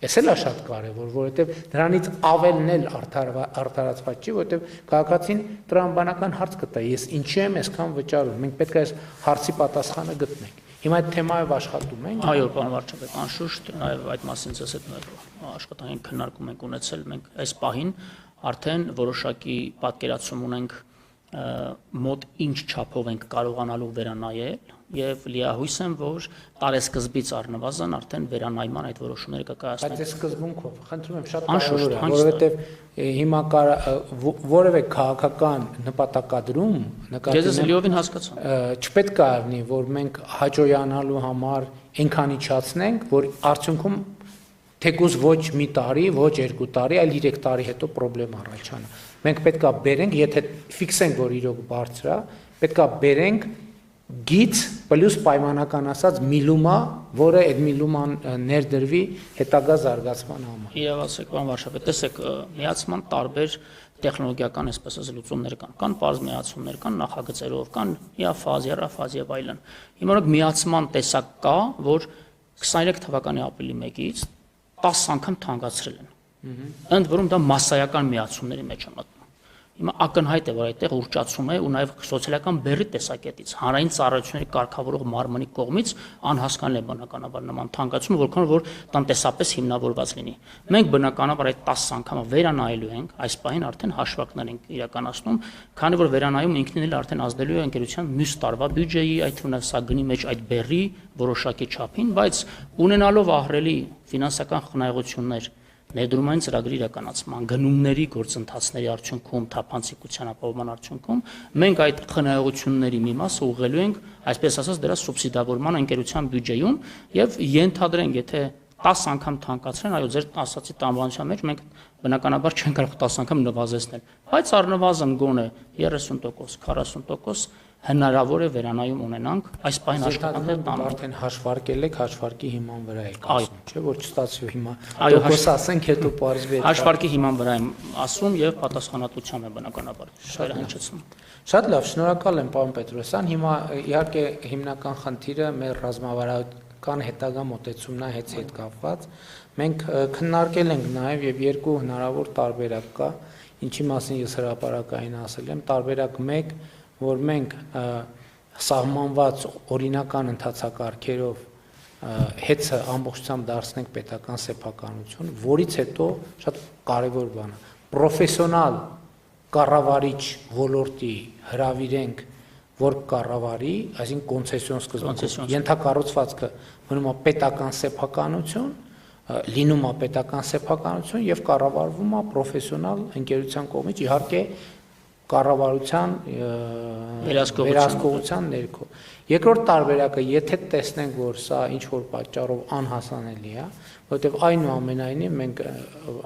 Այս էլ է շատ կարևոր, որովհետեւ դրանից ավելն էլ արդարացված չի, որովհետեւ քաղաքացին տրամաբանական հարց կտա, ես ինչի եմ այսքան վճարում, մենք պետք է այս հարցի պատասխանը գտնենք։ Հիմա այդ թեմայով աշխատում ենք։ Այո, պարոն վարչապետ, անշուշտ նաեւ այդ մասին ցես հետ աշխատանքային քննարկում ենք ունեցել, մենք այս պահին արդեն որոշակի պատկերացում ունենք մոտ ինչ չափով ենք կարողանալու վերանայել եւ լիահույս եմ, որ տարեսկզբից առնվազն արդեն վերանայման այդ որոշումները կկայացնենք։ Բայց այս սկզբունքով, խնդրում եմ, շատ կարևոր է, որովհետեւ հիմա որևէ քաղաքական նպատակադրում Ես լիովին հասկացա։ Չպետք է լինի, որ մենք հաջողանալու համար այնքան իջացնենք, որ արդյունքում թեկուզ ոչ մի տարի, ոչ 2 տարի, այլ 3 տարի հետո խնդրեմ առաջանա։ Մենք պետք է բերենք, եթե ֆիքսենք, որ իրոք բարձր է, պետք է բերենք գիծ պլյուս պայմանական ասած միլումա, որը այդ միլուման ներդրվի հետագա զարգացման համար։ Իրավասեք, պարոն վարչապետ, տեսեք, միացման տարբեր տեխնոլոգիական այսպես ասած լուծումներ կան բարձ միացումներ կան, նախագծերով կան, իաֆազ, երաֆազ եւ այլն։ Հիմա օրինակ միացման տեսակ կա, որ 23 թվականի ապրիլի 1-ից 10 անգամ թանկացրել են։ Ընդ որում դա մասսայական միացումների մեջ է մտնում։ Հիմա ակնհայտ է, որ այդտեղ ուռճացում է ու նաև սոցիալական բեռի տեսակետից, հանրային ծառայությունների կարգավորող մարմնի կողմից անհասկանալի է բնականաբար նման թանկացումը, որքան որ տնտեսապես հիմնավորված լինի։ Մենք բնականաբար այդ 10 անգամը վերանայելու ենք, այս պահին արդեն հաշվարկներ ենք իրականացնում, քանի որ վերանայումը ինքնին էլ արդեն ազդելու է ընկերության մյուս տարվա բյուջեի, այդ թվում սա գնի մեջ այդ բեռի որոշակի չափին, բայց ունենալով ահռելի ֆինանսական խնայողություններ ներդրումային ծրագրի իրականացման, գնումների գործընթացների արդյունքում, թափանցիկության ապահովման արդյունքում, մենք այդ խնայողությունների մի մասը ուղղելու ենք, այսպես ասած, դրա սուբսիդավորման ընկերության բյուջեում եւ ենթադրենք, եթե 10 անգամ թանկացրեն, այո, ձեր ասացի տրամաբանության մեջ մենք բնականաբար չենք կարող 10 անգամ նվազեցնել, բայց առնվազն գոնե 30%, 40% հնարավոր է վերանայում ունենանք այս պահին աշխատանքներ տանող։ Արդեն հաշվարկել եք, հաշվարկի հիման վրա եք Այո։ ասում, չէ՞ որ չստացվի հիմա Այո, դոկոս ասենք հետո պարզվի այդ Հաշվարկի հիման վրա եմ ասում եւ պատասխանատվությամբ եմ բնականաբար վերահնչեցնում։ Շատ լավ, շնորհակալ եմ պարոն Պետրոսյան։ Հիմա իհարկե հիմնական խնդիրը մեր ռազմավարական հետագա մոտեցումն է հետ կապված։ Մենք քննարկել ենք նաև եւ երկու հնարավոր տարբերակ կա, ինչի մասին ես հրապարակային ասել եմ, տարբերակ 1, որ մենք սահմանված օրինական ընթացակարգերով հետը ամբողջությամբ դարձնենք պետական սեփականություն, որից հետո շատ կարևոր բան է, պրոֆեսիոնալ կառավարիչ ոլորտի հրավիրենք, որ կառավարի, այսինքն կոնցեսիոն սկզբունքով ենթակառուցվածքը մնում է պետական սեփականություն, լինում է պետական սեփականություն եւ կառավարվում է պրոֆեսիոնալ ընկերության կողմից, իհարկե կառավարության վերահսկողության ներքո։ Երկրորդ տարբերակը, եթե տեսնենք, որ սա ինչ որ պատճառով անհասանելի է, որովհետև այնուամենայնիվ մենք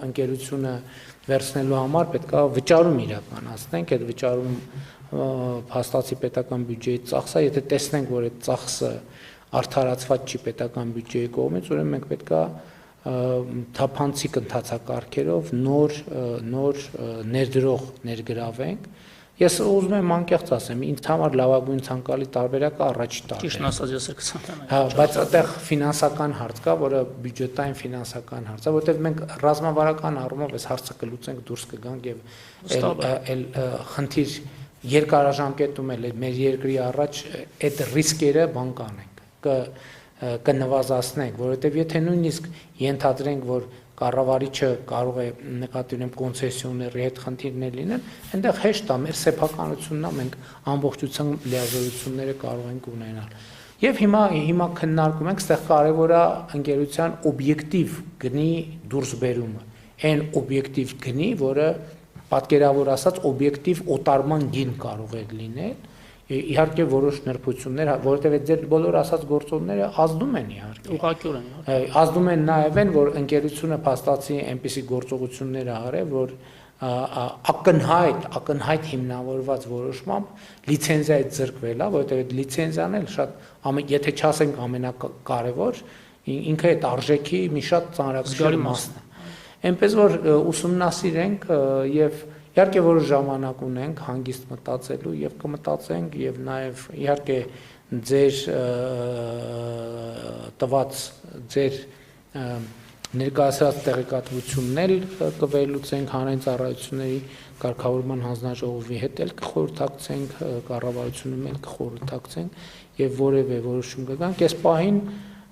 ընկերությունը վերցնելու համար պետք է վճարում իրականացնենք, այդ վճարում հաստատի պետական բյուջեի ծախսը, եթե տեսնենք, որ այդ ծախսը արդարացված չի պետական բյուջեի կողմից, ուրեմն մենք պետք է թափանցիկ ընթացակարգերով նոր ներդրող ներգրավենք։ Ես ուզում եմ անկեղծ ասեմ, ինձ համար լավագույն ցանկալի տարբերակը առաջի տարբերակն է։ Ճիշտ ասած ես էլ կցանկանայի։ Հա, բայց այդտեղ ֆինանսական հարց կա, որը բյուջետային ֆինանսական հարց է, որտեղ մենք ռազմավարական առումով այս հարցը կլուծենք, դուրս կգանք եւ այլ խնդիր երկարաժամկետում էլ մեր երկրի առաջ այդ ռիսկերը բան կանենք, կնվազացնենք, որովհետև եթե նույնիսկ ենթադրենք, որ կառավարիչը կարող է նկատի ունեմ կոնցեսիոների հետ խնդիրներ լինեն, այնտեղ հեշտ է մեր սեփականությունն է, մենք ամբողջությամբ լիազորությունները կարող ենք ունենալ։ Եվ հիմա քննարկում ենք, այստեղ կարևոր է ընկերության օբյեկտիվ գնի դուրսբերումը, այն օբյեկտիվ գնի, որը պատկերավոր ասած օբյեկտիվ օտարման գին կարող է լինել։ Իհարկե որոշ նրբություններ, որովհետև ձեր բոլոր ասած գործոնները ազդում են իհարկե։ Ուղղակիորեն։ Ազդում են նաև են, որ ընկերությունը փաստացի այնպիսի գործողություններ արել, որ ակնհայտ հիմնավորված որոշմամբ լիցենզիայից զրկվել է, որովհետև այդ լիցենզիան էլ շատ, եթե չասենք ամենակարևոր, ինքը այդ արժեքի մի շատ ծանրակշիռ մասն է։ Այնպես որ ուսումնասիրենք եւ իհարկե որոշ ժամանակ ունենք հանգիստ մտածելու եւ կմտածենք եւ նաեւ իհարկե ձեր տված ձեր ներկայացրած տեղեկատվությունն էլ կվերլուծենք հանրային ծառայությունների կարգավորման հանձնաժողովի հետ էլ կխորհրդակցենք, կառավարությունում էլ կխորհրդակցենք եւ որևէ որոշում կգանք, այս պահին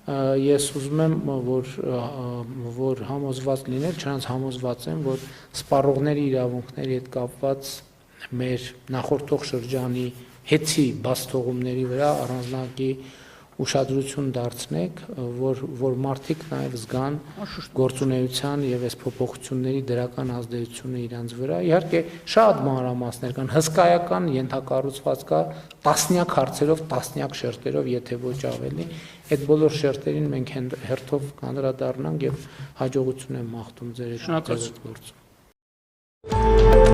ես ուզում եմ, որ համոզված լինել, չնայած համոզված եմ, որ սպառողների իրավունքների հետ կապված մեր նախորդող շրջանի հետի բաց թողումների վրա առանձնակի ուշադրություն դարձնեք, որ մարդիկ նաև զգան գործունեության եւ այս փոփոխությունների դրական ազդեցությունը իրենց վրա։ Իհարկե շատ մանրամասներ կան, հսկայական ենթակառուցված կա տասնյակ հարցերով, տասնյակ շերտերով, եթե ոչ ավելի։ Այդ բոլոր շերտերին մենք հերթով կանդրադառնանք եւ հաջողություն եմ մաղթում ձեր գործում։